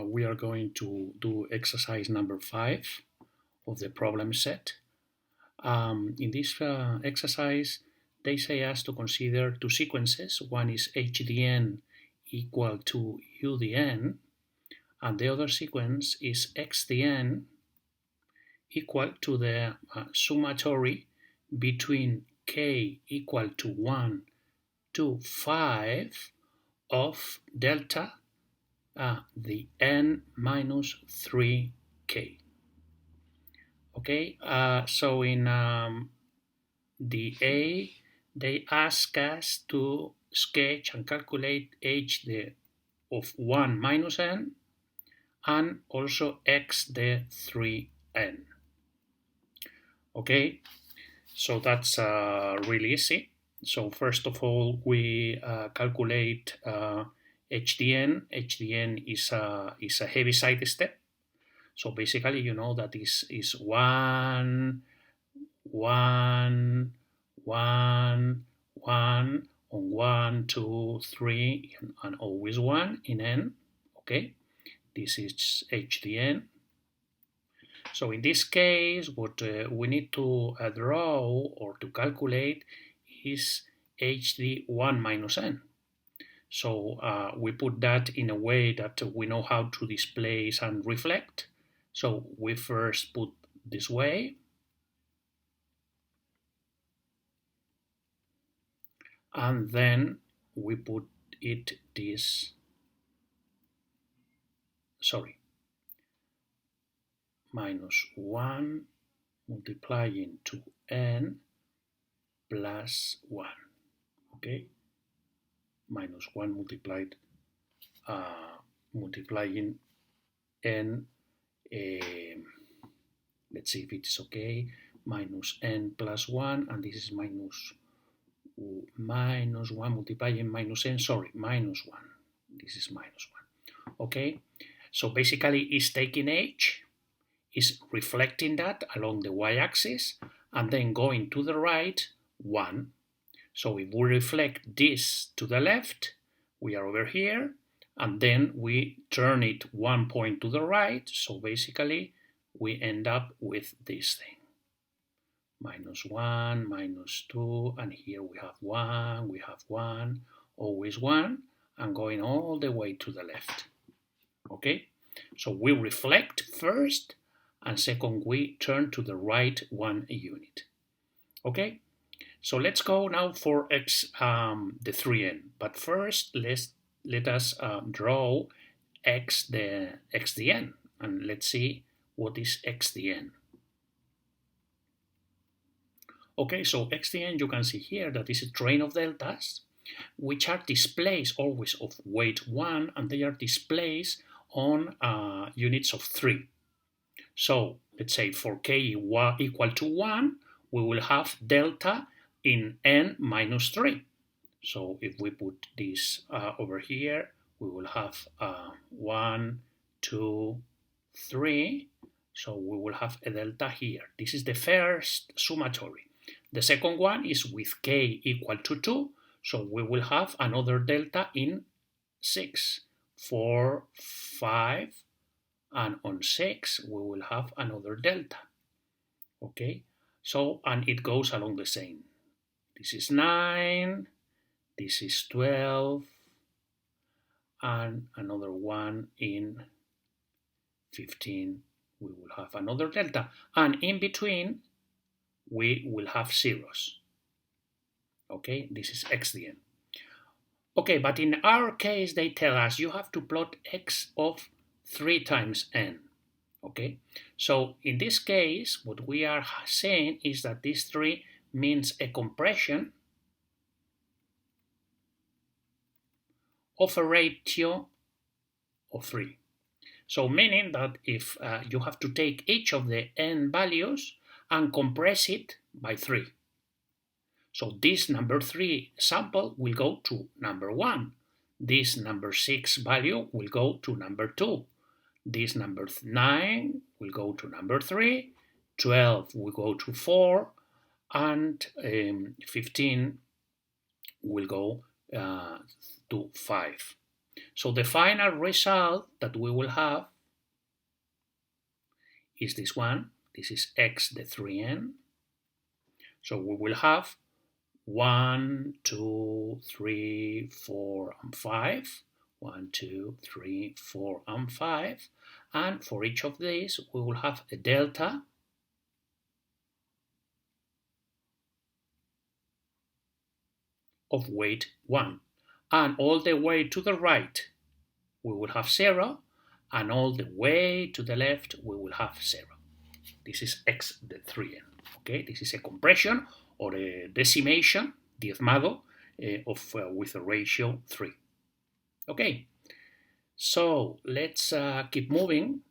we are going to do exercise number 5 of the problem set. In this exercise, they say us to consider two sequences. One is HDN equal to UDN, and the other sequence is XDN equal to the summatory between K equal to 1 to 5 of delta the n minus 3k. Okay, so in the A, they ask us to sketch and calculate h of 1 minus n and also x the 3n. Okay, so that's really easy. So first of all, we calculate HDN. HDN is a Heaviside step. So basically, you know that this is 1, 1, 1, 1, on 1, 2, 3, and always 1 in n. Okay, this is HDN. So in this case, what we need to draw or to calculate is HD1 minus n. So we put that in a way that we know how to displace and reflect. So we first put this way, and then we put it this, minus 1 multiplying to n plus 1, okay? Minus 1 multiplying n, let's see if it's okay, minus n plus 1, and this is minus 1 multiplying minus n, minus 1. This is minus 1, okay? So basically it's taking h, is reflecting that along the y-axis, and then going to the right, 1. So if we reflect this to the left, we are over here, and then we turn it 1 point to the right, so basically we end up with this thing. Minus 1, minus 2, and here we have 1, always 1, and going all the way to the left. Okay, so we reflect first, and second we turn to the right 1 unit. Okay, so let's go now for the 3n, but first let us draw xdn, and let's see what is xdn. Okay, so xdn, you can see here that is a train of deltas which are displaced always of weight 1, and they are displaced on units of 3. So let's say for k equal to 1, we will have delta in n minus 3. So if we put this over here, we will have 1, 2, 3. So we will have a delta here. This is the first summatory. The second one is with k equal to 2. So we will have another delta in 6, 4, 5, and on 6 we will have another delta. Okay, so and it goes along the same. This is 9, this is 12, and another one in 15 we will have another delta, and in between we will have zeros. Okay, this is xdn. Okay, but in our case they tell us you have to plot x of 3 times n. Okay, so in this case what we are saying is that this 3 means a compression of a ratio of 3. So meaning that if you have to take each of the n values and compress it by 3. So this number 3 sample will go to number 1. This number 6 value will go to number 2. This number 9 will go to number 3. 12 will go to 4. And 15 will go to 5. So the final result that we will have is this one. This is x the 3n. So we will have 1, 2, 3, 4, and 5. 1, 2, 3, 4, and 5. And for each of these, we will have a delta of weight 1. And all the way to the right, we will have 0. And all the way to the left, we will have 0. This is x the 3n. Okay, this is a compression or a decimation, diezmado, with a ratio 3. Okay, so let's keep moving.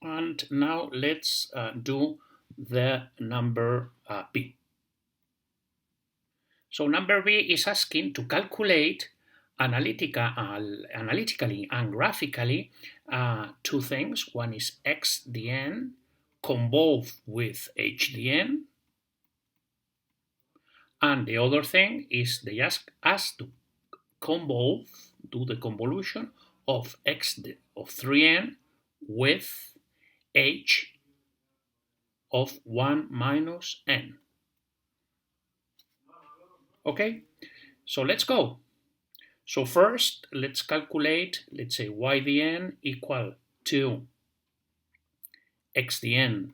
And now let's do the number B. So number B is asking to calculate analytically and graphically two things. One is x dn convolved with h dn, and the other thing is they ask us to do the convolution of x of 3n with h of 1 minus n. Okay, so let's go. So first, let's calculate, let's say y dn equal to x dn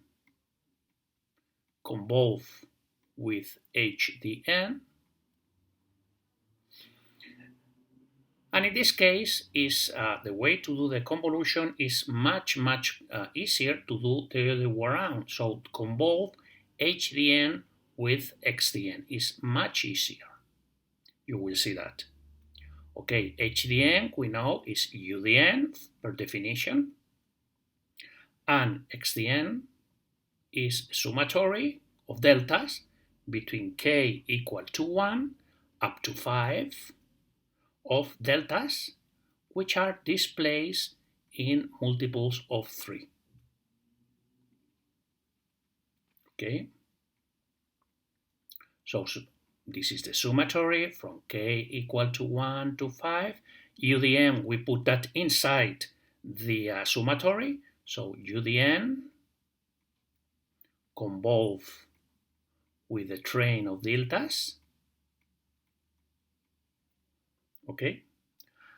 convolved with h dn. And in this case, is the way to do the convolution is much easier to do the other way around. So convolve h dn with x dn is much easier. You will see that. Okay, h dn we know is u dn per definition, and x dn is summatory of deltas between k equal to 1 up to 5 of deltas, which are displaced in multiples of 3. Okay, so this is the summatory from k equal to 1 to 5. UDN, we put that inside the summatory, so UDN convolve with the train of deltas. Okay,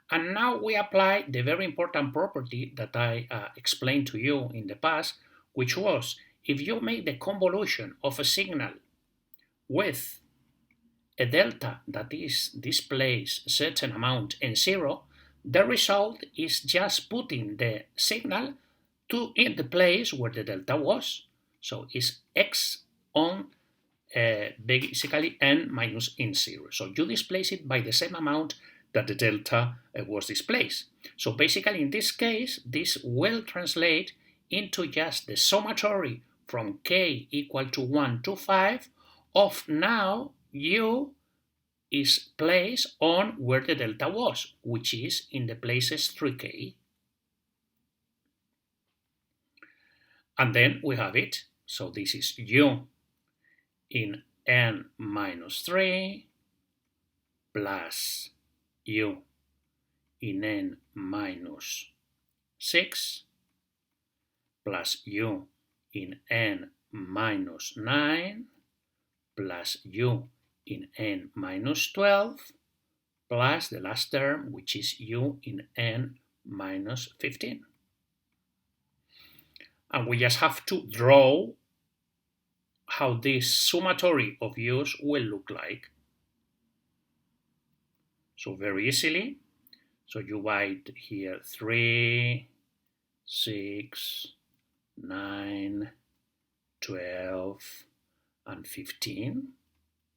and now we apply the very important property that I explained to you in the past, which was if you make the convolution of a signal with a delta that is displays a certain amount and 0, the result is just putting the signal in the place where the delta was. So it's x on basically n minus in 0. So you displace it by the same amount that the delta was displaced. So basically in this case, this will translate into just the summatory from k equal to 1 to 5 of now u is placed on where the delta was, which is in the places 3k. And then we have it. So this is u in n minus 3 plus u in n minus 6 plus u in n minus 9 plus u in n minus 12 plus the last term, which is u in n minus 15. And we just have to draw how this summatory of u's will look like. So very easily, so you write here 3, 6, 9, 12, and 15.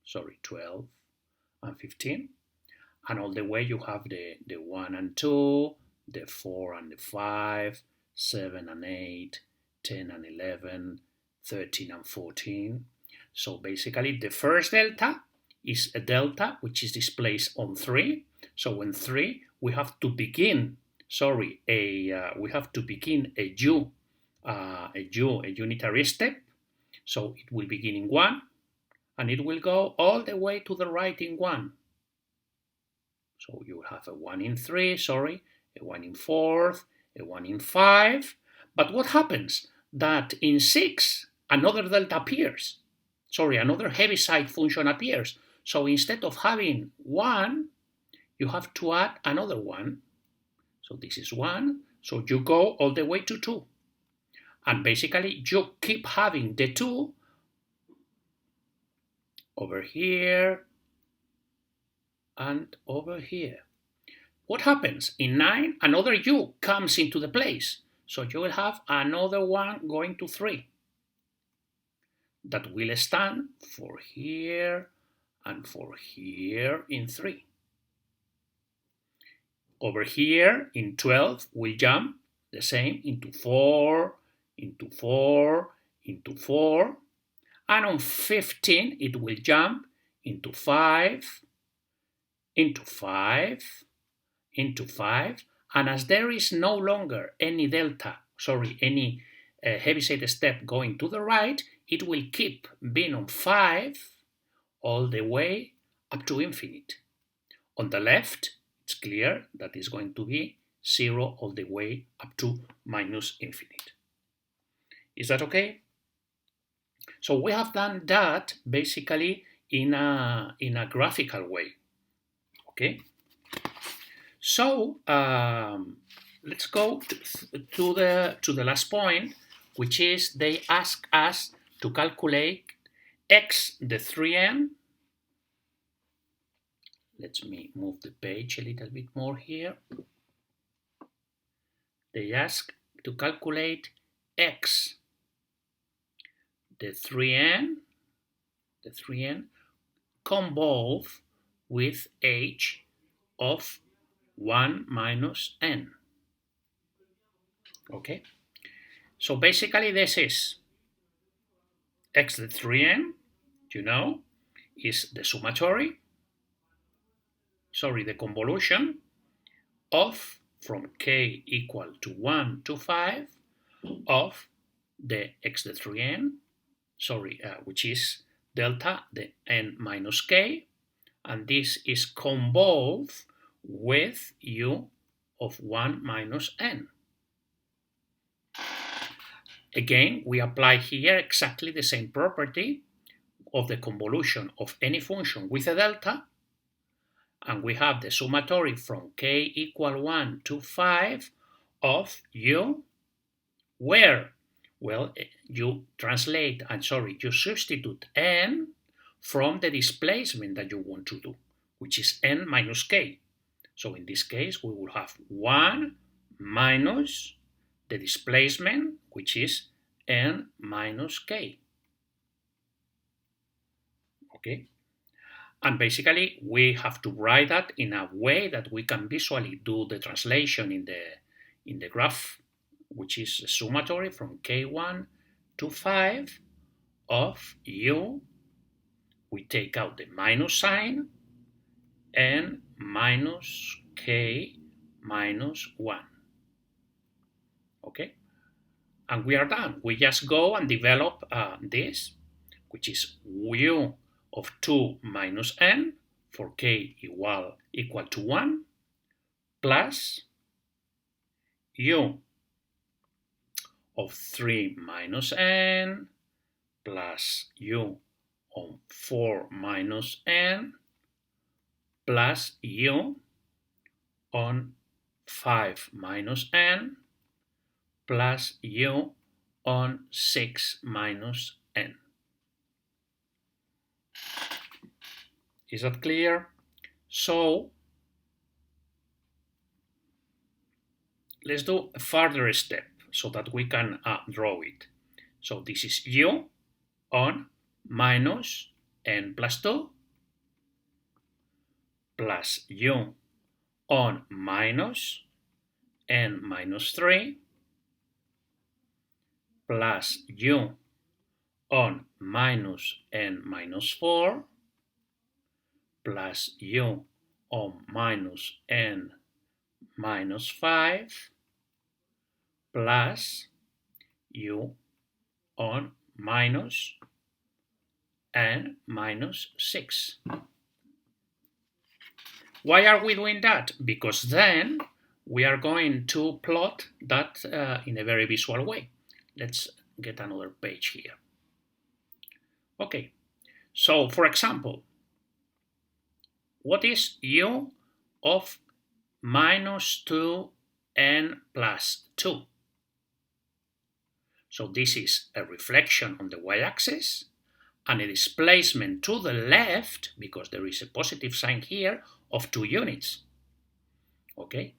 Sorry, 12 and 15. And all the way you have the 1 and 2, the 4 and the 5, 7 and 8, 10 and 11, 13 and 14. So basically the first delta is a delta which is displaced on 3. So in 3 we have to begin, we have to begin a unitary step. So it will begin in 1 and it will go all the way to the right in 1. So you will have a 1 in 3, sorry, a 1 in 4, a 1 in 5. But what happens? That in 6, another delta appears. Sorry, another Heaviside function appears. So instead of having 1, you have to add another 1. So this is 1. So you go all the way to 2. And basically, you keep having the 2 over here and over here. What happens? In 9, another u comes into the place. So you will have another one going to 3. That will stand for here and for here in 3. Over here in 12, we jump the same into 4, into 4, into 4. And on 15, it will jump into 5, into 5, into 5. And as there is no longer any any Heaviside step going to the right, it will keep being on 5 all the way up to infinite. On the left, it's clear that it's going to be 0 all the way up to minus infinite. Is that okay? So we have done that basically in a graphical way. Okay. So let's go to the last point, which is they ask us to calculate x the 3n. Let me move the page a little bit more here. They ask to calculate x the 3n convolved with h of 1 minus n. Okay, so basically this is x the 3n, you know, is the convolution of from k equal to 1 to 5 of the x the 3n, which is delta the n minus k, and this is convolved with u of 1 minus n. Again, we apply here exactly the same property of the convolution of any function with a delta, and we have the summatory from k equal 1 to 5 of u, where, well, you substitute n from the displacement that you want to do, which is n minus k. So in this case, we will have 1 minus the displacement, which is n minus k. Okay? And basically, we have to write that in a way that we can visually do the translation in the graph, which is a summatory from k1 to 5 of u. We take out the minus sign, n minus k minus 1. Okay? And we are done. We just go and develop this, which is u of 2 minus n for k equal to 1, plus u of 3 minus n plus u of 4 minus n plus u on 5 minus n plus u on 6 minus n. Is that clear? So let's do a further step so that we can draw it. So this is u on minus n plus 2 plus u on minus n minus 3 plus u on minus n minus 4 plus u on minus n minus 5 plus u on minus n minus 6. Why are we doing that? Because then we are going to plot that in a very visual way. Let's get another page here. Okay, so for example, what is u of minus 2n plus 2? So this is a reflection on the y-axis and a displacement to the left, because there is a positive sign here, of 2 units. Okay,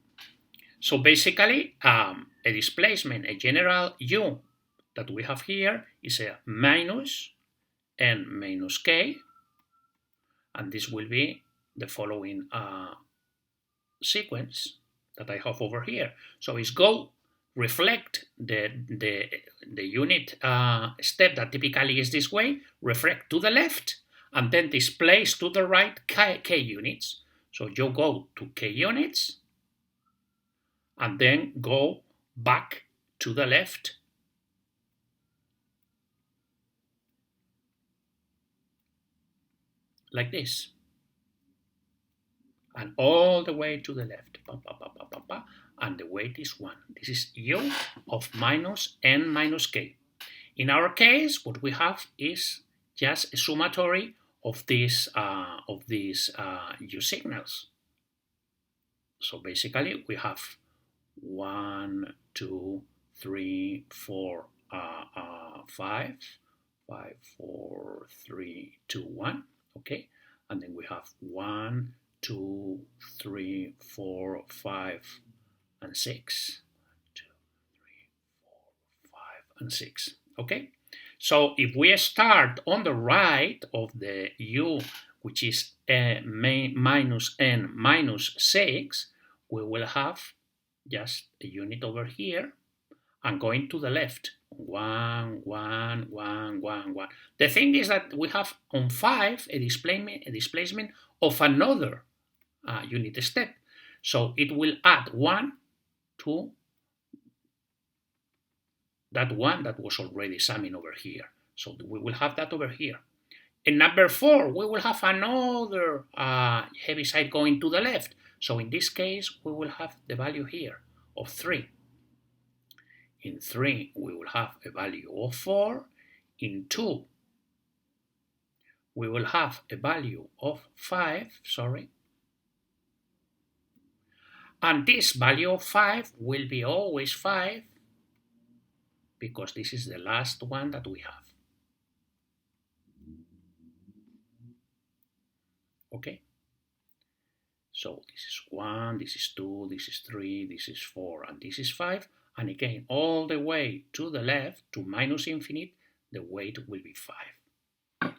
so basically a displacement, a general u that we have here is a minus n minus k, and this will be the following sequence that I have over here. So it's go reflect the unit step that typically is this way, reflect to the left, and then displace to the right k units. So you go to k units, and then go back to the left like this, and all the way to the left, and the weight is 1. This is u of minus n minus k. In our case, what we have is just a summatory of these u signals. So basically, we have 1, 2, 3, 4, 5, 5, 4, 3, 2, 1. Okay, and then we have 1, 2, 3, 4, 5, and 6. 2, 3, 4, 5, and 6. Okay, so if we start on the right of the u, which is minus n minus 6, we will have just a unit over here, and going to the left, 1, 1, 1, 1, 1. The thing is that we have on 5 a displacement of another unit step. So it will add 1 to that one that was already summing over here. So we will have that over here. In number 4, we will have another heavy side going to the left. So in this case, we will have the value here of 3. In 3, we will have a value of 4. In 2, we will have a value of 5, and this value of 5 will be always 5, because this is the last one that we have. Okay? So this is 1, this is 2, this is 3, this is 4, and this is 5. And again, all the way to the left, to minus infinite, the weight will be 5.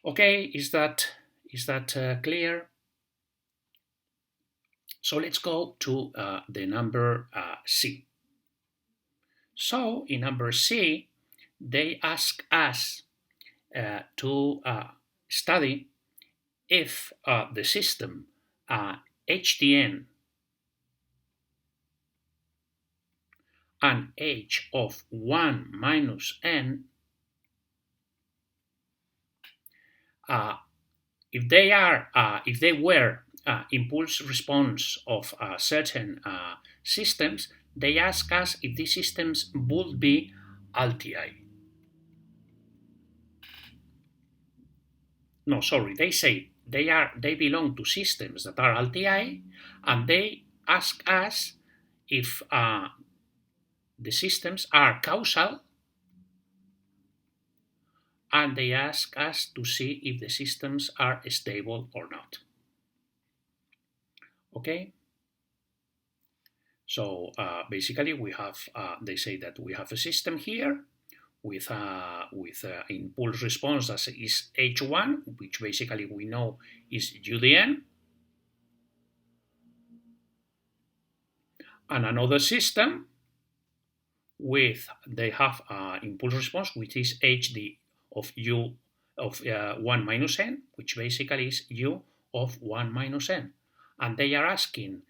Okay, is that clear? So let's go to the number C. So in number C, they ask us to study if the system HDN and h of 1 minus n, if they were impulse response of certain systems, they ask us if these systems would be LTI. No, sorry, they say they belong to systems that are LTI, and they ask us if the systems are causal, and they ask us to see if the systems are stable or not. Okay? So basically we have, they say that we have a system here with impulse response that is H1, which basically we know is UDN, and another system with, they have impulse response which is HD of U of 1 minus n, which basically is U of 1 minus n. And they are asking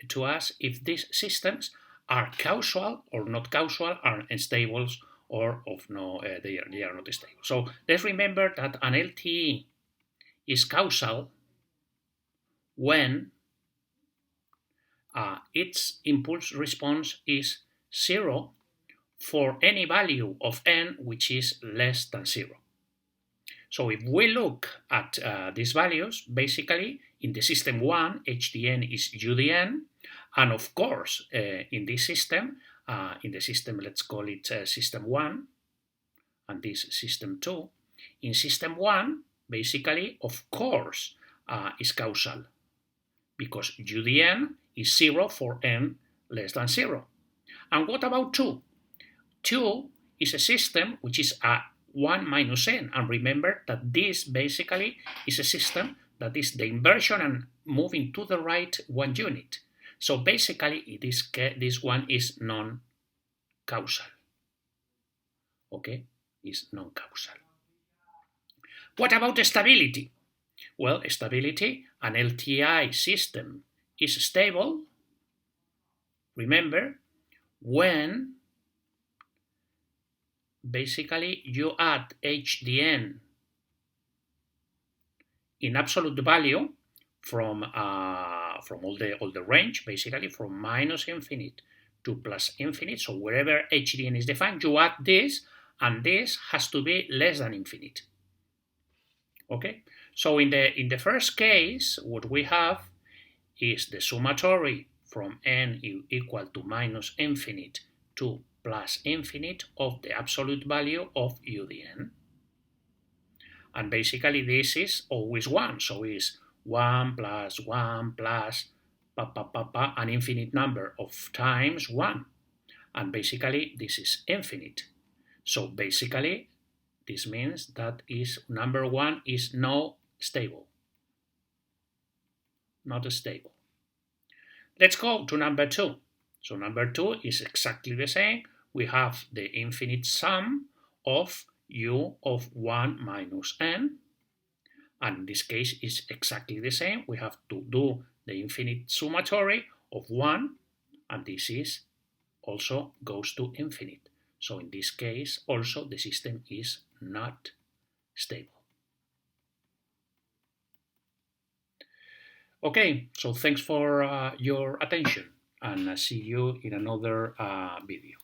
to us if these systems are causal or not causal, are stable or of no, they are not stable. So let's remember that an LTE is causal when its impulse response is 0 for any value of n which is less than 0. So if we look at these values, basically in the system 1, HDN is UDN, and of course in this system, let's call it system 1, and this system 2, in system 1, basically, of course, is causal, because UDN is 0 for n less than 0. And what about 2? 2 is a system which is a 1 minus n, and remember that this basically is a system that is the inversion and moving to the right 1 unit. So basically this one is non-causal. Okay, is non-causal. What about stability? Well, stability, an LTI system is stable, remember, when basically you add HDN in absolute value from all the range, basically from minus infinite to plus infinite. So wherever HDN is defined, you add this, and this has to be less than infinite. Okay, so in the first case, what we have is the summatory from n equal to minus infinite to plus infinite of the absolute value of UDN. And basically this is always 1, so it's 1 plus 1 plus an infinite number of times 1. And basically this is infinite. So basically this means that number 1 is not stable. Not stable. Let's go to number 2. So number 2 is exactly the same. We have the infinite sum of u of 1 minus n. And in this case, it's exactly the same. We have to do the infinite summatory of 1, and this is also goes to infinite. So in this case, also the system is not stable. Okay, so thanks for your attention, and see you in another video.